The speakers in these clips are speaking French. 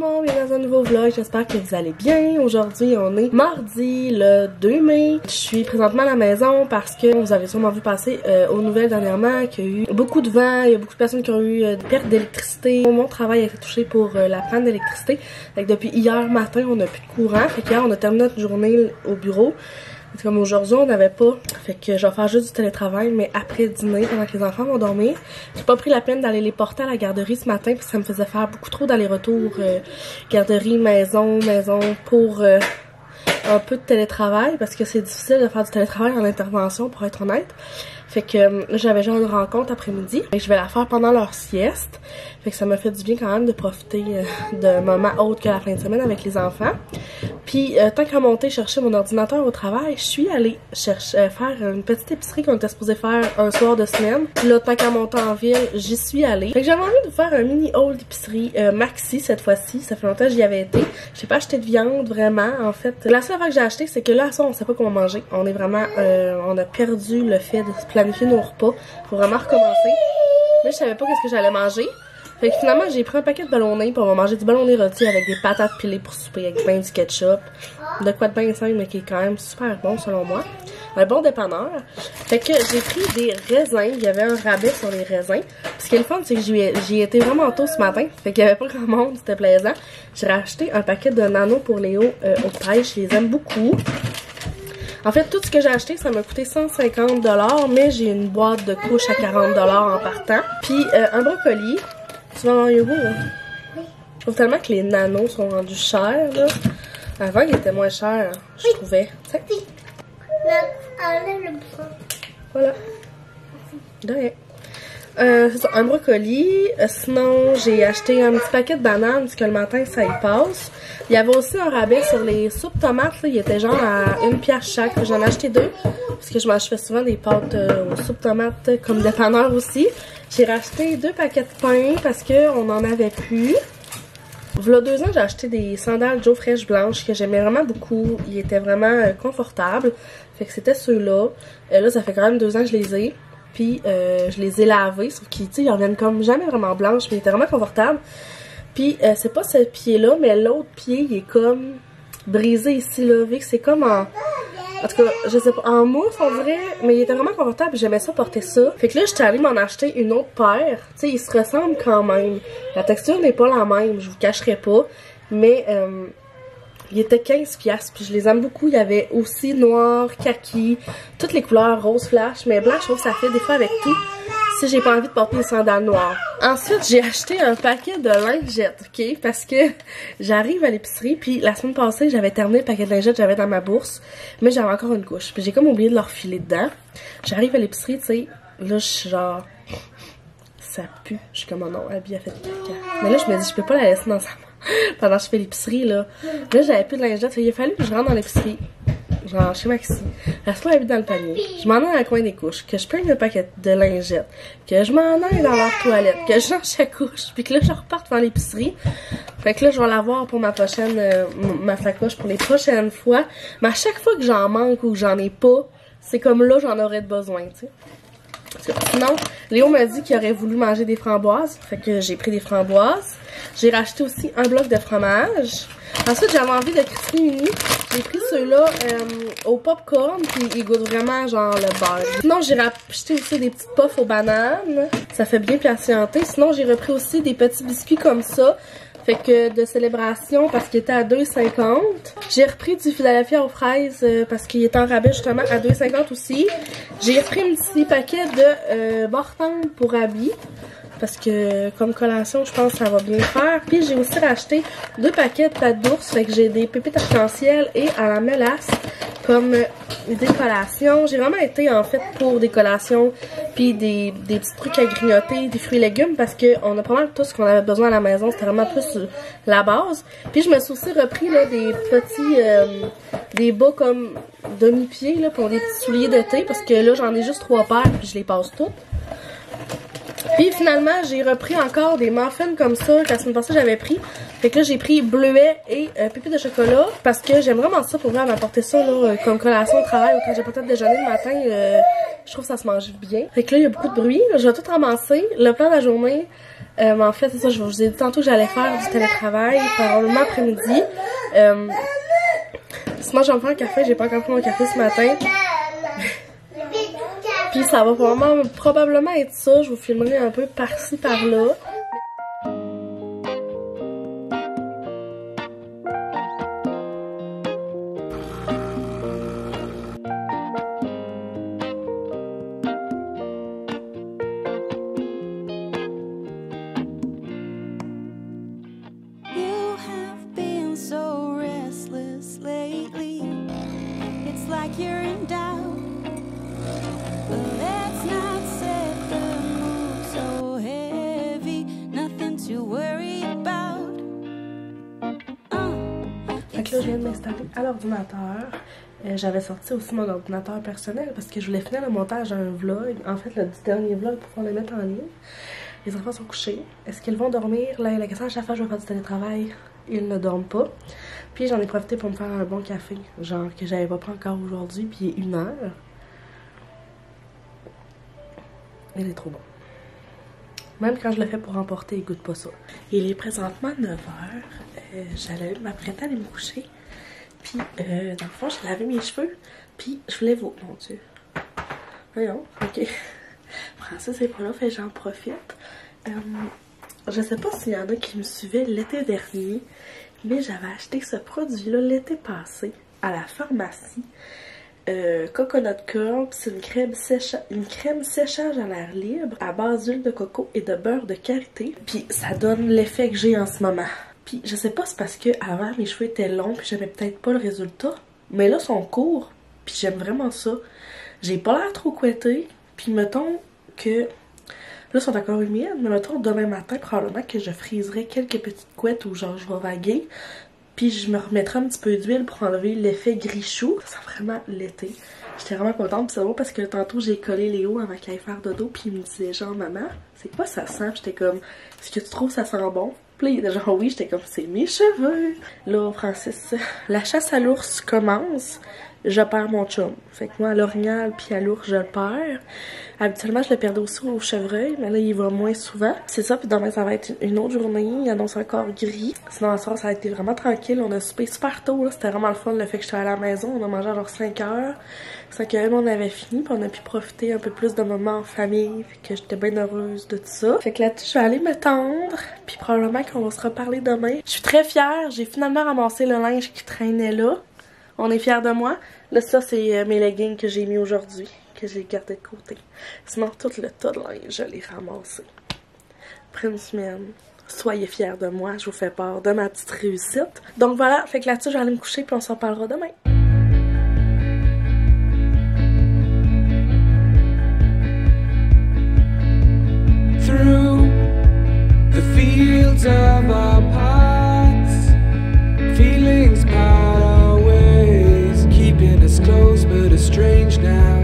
monde, bienvenue dans un nouveau vlog, j'espère que vous allez bien. Aujourd'hui on est mardi le 2 mai. Je suis présentement à la maison parce que vous avez sûrement vu passer aux nouvelles dernièrement qu'il y a eu beaucoup de vent, il y a beaucoup de personnes qui ont eu des pertes d'électricité. Mon travail a été touché pour la panne d'électricité. Depuis hier matin on n'a plus de courant, fait qu'hier on a terminé notre journée au bureau. Comme aujourd'hui on n'avait pas, fait que je vais faire juste du télétravail, mais après dîner, pendant que les enfants vont dormir. J'ai pas pris la peine d'aller les porter à la garderie ce matin parce que ça me faisait faire beaucoup trop d'allers-retours garderie, maison pour un peu de télétravail parce que c'est difficile de faire du télétravail en intervention pour être honnête. Fait que j'avais genre une rencontre après-midi et je vais la faire pendant leur sieste. Fait que ça m'a fait du bien quand même de profiter d'un moment autre que la fin de semaine avec les enfants. Puis tant qu'à monter chercher mon ordinateur au travail, je suis allée faire une petite épicerie qu'on était supposé faire un soir de semaine. Puis là, tant qu'à monter en ville, j'y suis allée. Fait que j'avais envie de faire un mini haul d'épicerie maxi cette fois-ci. Ça fait longtemps que j'y avais été. J'ai pas acheté de viande vraiment en fait. La seule fois que j'ai acheté, c'est que là, ça, on sait pas comment manger. On est vraiment, on a perdu le fait de se planifier nos repas. Faut vraiment recommencer. Mais je savais pas qu'est-ce que j'allais manger. Fait que finalement, j'ai pris un paquet de ballonnés puis on va manger du ballonné rôti avec des patates pilées pour souper avec ben du ketchup. De quoi de bien simple mais qui est quand même super bon selon moi. Un bon dépanneur. Fait que j'ai pris des raisins. Il y avait un rabais sur les raisins. Ce qui est le fun, c'est que j'y étais vraiment tôt ce matin. Fait qu'il y avait pas grand monde, c'était plaisant. J'ai racheté un paquet de nano pour Léo au pêche. Je les aime beaucoup. En fait, tout ce que j'ai acheté, ça m'a coûté 150$, mais j'ai une boîte de couches à 40$ en partant. Puis un brocoli. Tu vas avoir un yogourt, là? Oui. Je trouve tellement que les nanos sont rendus chers, là. Avant, ils étaient moins chers, je trouvais. T'sais? Oui. Enlève le bouton. Voilà. De rien. C'est ça, un brocoli. Sinon, j'ai acheté un petit paquet de bananes, parce que le matin, ça y passe. Il y avait aussi un rabais sur les soupes tomates, là. Il était genre à 1$ chaque. J'en ai acheté 2, parce que je fais souvent des pâtes aux soupes tomates comme dépanneur aussi. J'ai racheté 2 paquets de pain parce qu'on en avait plus. V'là 2 ans, j'ai acheté des sandales Joe Fresh blanches que j'aimais vraiment beaucoup. Ils étaient vraiment confortables. Fait que c'était ceux-là. Là, ça fait quand même 2 ans que je les ai. Puis, je les ai lavés. Sauf qu'ils, tu sais, ils reviennent comme jamais vraiment blanches. Mais ils étaient vraiment confortables. Puis, c'est pas ce pied-là, mais l'autre pied, il est comme brisé ici, là. Vu que c'est comme en tout cas, je sais pas, en mousse on dirait, mais il était vraiment confortable, j'aimais ça porter ça. Fait que là, j'étais allée m'en acheter une autre paire. Tu sais, ils se ressemblent quand même. La texture n'est pas la même, je vous cacherai pas. Mais, il était 15$, puis je les aime beaucoup. Il y avait aussi noir, kaki, toutes les couleurs, rose flash, mais blanc, je trouve que ça fait des fois avec tout. Si j'ai pas envie de porter des sandales noires. Ensuite, j'ai acheté un paquet de lingettes, ok? Parce que j'arrive à l'épicerie, puis la semaine passée, j'avais terminé le paquet de lingettes que j'avais dans ma bourse, mais j'avais encore une couche. Puis j'ai comme oublié de leur filer dedans. J'arrive à l'épicerie, tu sais, là, je suis genre... Ça pue. Je suis comme, oh non, Abby a fait du caca. Mais là, je me dis, je peux pas la laisser dans sa main pendant que je fais l'épicerie, là. Là, j'avais plus de lingettes. Il a fallu que je rentre dans l'épicerie. Genre chez Maxi, la soie habite dans le panier, je m'en aille dans le coin des couches, que je prenne le paquet de lingettes, que je m'en aille dans leur toilette, que je change la couche, puis que là je reparte dans l'épicerie. Fait que là je vais l'avoir pour ma prochaine, ma sacoche pour les prochaines fois. Mais à chaque fois que j'en manque ou que j'en ai pas, c'est comme là j'en aurais besoin, tu sais. Sinon, Léo m'a dit qu'il aurait voulu manger des framboises, fait que j'ai pris des framboises. J'ai racheté aussi un bloc de fromage. Ensuite, j'avais envie de crisper mini. J'ai pris ceux-là au popcorn, puis ils goûtent vraiment genre le beurre. Sinon, j'ai racheté aussi des petites puffs aux bananes. Ça fait bien patienter. Sinon, j'ai repris aussi des petits biscuits comme ça. Fait que de célébration parce qu'il était à 2,50. J'ai repris du Philadelphia aux fraises parce qu'il était en rabais justement à 2,50 aussi. J'ai repris un petit paquet de Mortande pour Abby. Parce que comme collation, je pense que ça va bien faire. Puis j'ai aussi racheté 2 paquets de pâtes d'ours. Fait que j'ai des pépites arc-en-ciel et à la mélasse comme des collations. J'ai vraiment été en fait pour des collations puis des petits trucs à grignoter, des fruits et légumes parce qu'on a pas mal tout ce qu'on avait besoin à la maison. C'était vraiment plus la base. Puis je me suis aussi repris là, des petits des bas comme demi-pieds là, pour des petits souliers d'été parce que là j'en ai juste 3 paires puis je les passe toutes. Puis finalement, j'ai repris encore des muffins comme ça que la semaine passée j'avais pris. Fait que là, j'ai pris bleuet et pépites de chocolat parce que j'aime vraiment ça pour vrai, m'apporter ça là, comme collation au travail ou quand j'ai peut-être déjeuner le matin. Je trouve que ça se mange bien. Fait que là, il y a beaucoup de bruit. Je vais tout ramasser. Le plan de la journée, En fait, c'est ça, je vous ai dit tantôt que j'allais faire du télétravail probablement après-midi. Sinon, je vais me faire un café. J'ai pas encore pris mon café ce matin. Puis ça va probablement être ça. Je vous filmerai un peu par-ci, par-là. Fait que là, je viens de m'installer à l'ordinateur. J'avais sorti aussi mon ordinateur personnel parce que je voulais finir le montage d'un vlog. En fait, le dernier vlog pour pouvoir le mettre en ligne. Les enfants sont couchés. Est-ce qu'ils vont dormir? Là, la question à chaque fois que je vais faire du télétravail, ils ne dorment pas. Puis j'en ai profité pour me faire un bon café. Genre que j'avais pas pris encore aujourd'hui. Puis il est 1h. Il est trop bon. Même quand je le fais pour emporter, il goûte pas ça. Il est présentement 9h. J'allais m'apprêter à aller me coucher. Puis, dans le fond, j'ai lavé mes cheveux. Puis, je voulais vous... Mon Dieu. Voyons, ok. Francis est pas là, fait j'en profite. Je sais pas s'il y en a qui me suivaient l'été dernier, mais j'avais acheté ce produit-là l'été passé à la pharmacie. Coconut Curl, c'est une crème séchage à l'air libre à base d'huile de coco et de beurre de karité. Puis ça donne l'effet que j'ai en ce moment. Puis je sais pas, c'est parce que avant mes cheveux étaient longs puis j'avais peut-être pas le résultat, mais là ils sont courts puis j'aime vraiment ça. J'ai pas l'air trop couettée, puis mettons que là ils sont encore humides, mais mettons demain matin probablement que je friserai quelques petites couettes ou genre je vais vaguer. Puis je me remettrai un petit peu d'huile pour enlever l'effet gris chou. Ça sent vraiment l'été. J'étais vraiment contente. Puis c'est bon parce que tantôt j'ai collé Léo avant qu'il aille faire dodo. Puis il me disait genre maman, c'est quoi ça sent? J'étais comme, est-ce que tu trouves ça sent bon? Puis là il était genre oui, j'étais comme c'est mes cheveux. Là Francis, la chasse à l'ours commence. Je perds mon chum. Fait que moi à l'orignal puis à l'ours je le perds. Habituellement je le perdais aussi au chevreuil, mais là il va moins souvent. C'est ça, puis demain ça va être une autre journée, il annonce encore gris. Sinon à soir ça a été vraiment tranquille, on a soupé super tôt, c'était vraiment le fun le fait que j'étais à la maison, on a mangé à genre 5h. 5h on avait fini, puis on a pu profiter un peu plus de moments en famille, fait que j'étais bien heureuse de tout ça. Fait que là-dessus je vais aller me tendre, puis probablement qu'on va se reparler demain. Je suis très fière, j'ai finalement ramassé le linge qui traînait là. On est fiers de moi. Là, ça, c'est mes leggings que j'ai mis aujourd'hui, que j'ai gardé de côté. Sinon, tout le tas de linge, je l'ai ramassé. Après une semaine, soyez fiers de moi, je vous fais part de ma petite réussite. Donc voilà, fait que là-dessus, je vais aller me coucher, puis on s'en parlera demain. Through the fields of our paths, feelings part our ways, keeping us close but it's strange now.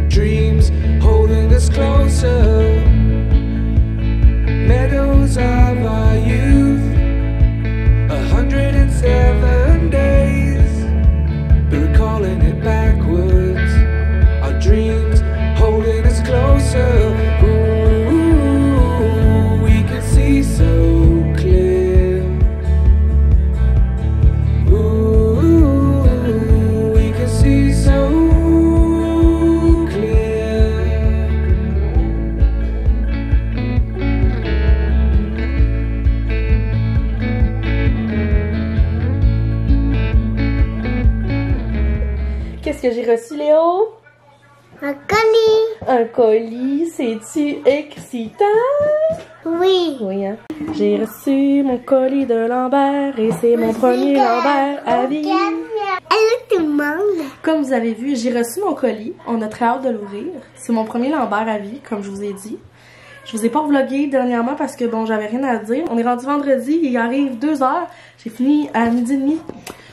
Dreams holding us closer, meadows of our youth, 107 days, but recalling it backwards. Our dreams holding us closer. Ooh, we can see so clear. Ooh, we can see so clear. Qu'est-ce que j'ai reçu, Léo? Un colis. Un colis, c'est-tu excitant? Oui. Oui, hein? J'ai reçu mon colis de Lambert et c'est mon premier Lambert à vie. Allô tout le monde. Comme vous avez vu, j'ai reçu mon colis. On a très hâte de l'ouvrir. C'est mon premier Lambert à vie, comme je vous ai dit. Je vous ai pas vlogué dernièrement parce que bon, j'avais rien à dire. On est rendu vendredi, il arrive 2h. J'ai fini à 12h30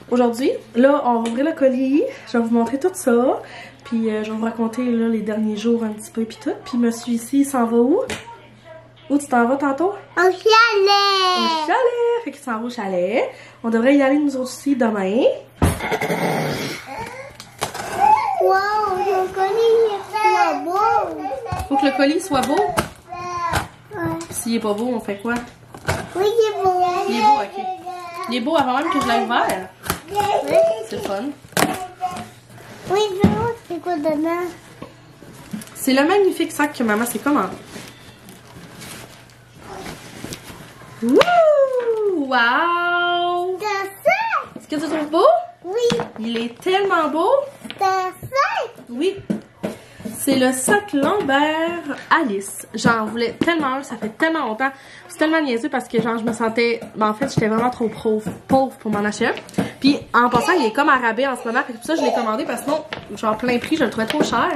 aujourd'hui. Là, on va ouvrir le colis. Je vais vous montrer tout ça. Puis je vais vous raconter là, les derniers jours un petit peu puis tout. Puis monsieur ici, il s'en va où? Où tu t'en vas tantôt? Au chalet. Au chalet! Fait qu'il s'en va au chalet. On devrait y aller nous autres aussi demain. Wow, le colis est trop beau. Faut que le colis soit beau. Ouais. Puis s'il est pas beau, on fait quoi? Oui, il est beau. Il est beau, ok. Il est beau avant même que je l'aie ouvert. Oui. C'est fun. Oui, je veux voir c'est quoi dedans. C'est le magnifique sac que maman s'est commandé. Wouh! Wow! C'est un sac. Est-ce que tu trouves beau? Oui, Il est tellement beau. c'est un sac. Oui. C'est le sac Lambert Alice. J'en voulais tellement un, ça fait tellement longtemps. C'est tellement niaiseux parce que genre je me sentais... Ben, en fait, j'étais vraiment trop pauvre pour m'en acheter un. Puis en passant, il est comme à rabais en ce moment. Fait que pour ça, je l'ai commandé parce que sinon, genre plein prix, je le trouvais trop cher.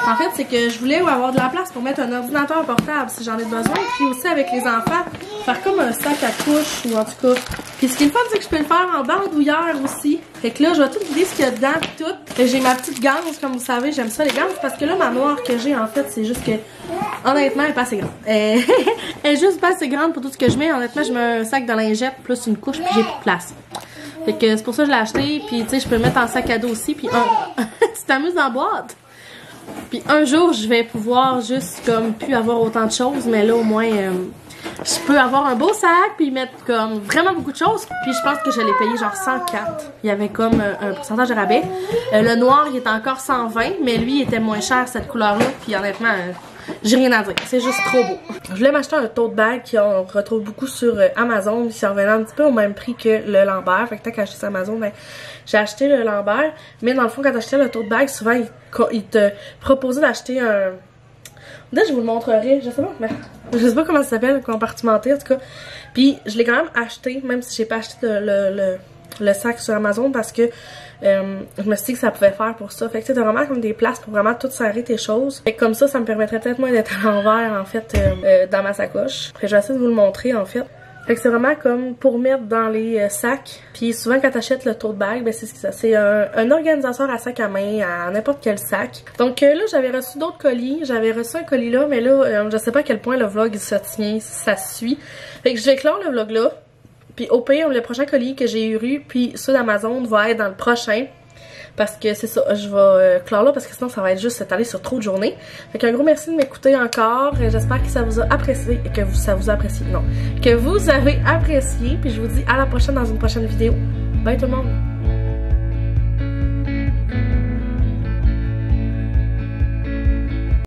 En fait, c'est que je voulais avoir de la place pour mettre un ordinateur portable si j'en ai besoin. Puis aussi avec les enfants, faire comme un sac à couche ou en tout cas. Puis ce qui est le fun, c'est que je peux le faire en bandoulière aussi. Fait que là, je vais tout vider ce qu'il y a dedans pis tout. J'ai ma petite ganse, comme vous savez, j'aime ça les ganses parce que là, ma noire que j'ai en fait, c'est juste que honnêtement, elle est pas assez grande. Elle est juste pas assez grande pour tout ce que je mets. Honnêtement, je mets un sac de lingette plus une couche puis j'ai plus de place. Fait que c'est pour ça que je l'ai acheté. Puis tu sais, je peux le mettre en sac à dos aussi. Puis tu t'amuses dans la boîte. Puis un jour, je vais pouvoir juste comme plus avoir autant de choses, mais là au moins je peux avoir un beau sac puis mettre comme vraiment beaucoup de choses. Puis je pense que je l'ai payé genre 104. Il y avait comme un pourcentage de rabais. Le noir, il était encore 120, mais lui, il était moins cher cette couleur-là. Puis honnêtement, j'ai rien à dire. C'est juste trop beau. Je voulais m'acheter un tote bag qu'on retrouve beaucoup sur Amazon. Qui revenait un petit peu au même prix que le Lambert. Fait que tant qu'à acheter sur Amazon, ben, j'ai acheté le Lambert. Mais dans le fond, quand t'achetais le tote bag, souvent, il te proposait d'acheter un... Là, je vous le montrerai. Je sais pas comment ça s'appelle, compartimenté en tout cas. Puis, je l'ai quand même acheté, même si j'ai pas acheté le sac sur Amazon parce que je me suis dit que ça pouvait faire pour ça. Fait que tu sais, t'as vraiment comme des places pour vraiment tout serrer tes choses. Fait que comme ça me permettrait peut-être moins d'être à l'envers en fait dans ma sacoche. Fait que je vais essayer de vous le montrer en fait. Fait que c'est vraiment comme pour mettre dans les sacs. Puis souvent quand t'achètes le tote bag, ben c'est ça. C'est un organisateur à sac à main à n'importe quel sac. Donc là j'avais reçu d'autres colis. J'avais reçu un colis là, mais là je sais pas à quel point le vlog se tient, ça suit. Fait que je vais clore le vlog là. Puis au pire, le prochain colis que j'ai eu, puis ceux d'Amazon va être dans le prochain. Parce que c'est ça, je vais clore là parce que sinon ça va être juste s'étaler sur trop de journées. Fait qu'un gros merci de m'écouter encore. J'espère que ça vous a apprécié et que ça vous a apprécié. Non, que vous avez apprécié. Puis je vous dis à la prochaine dans une prochaine vidéo. Bye tout le monde!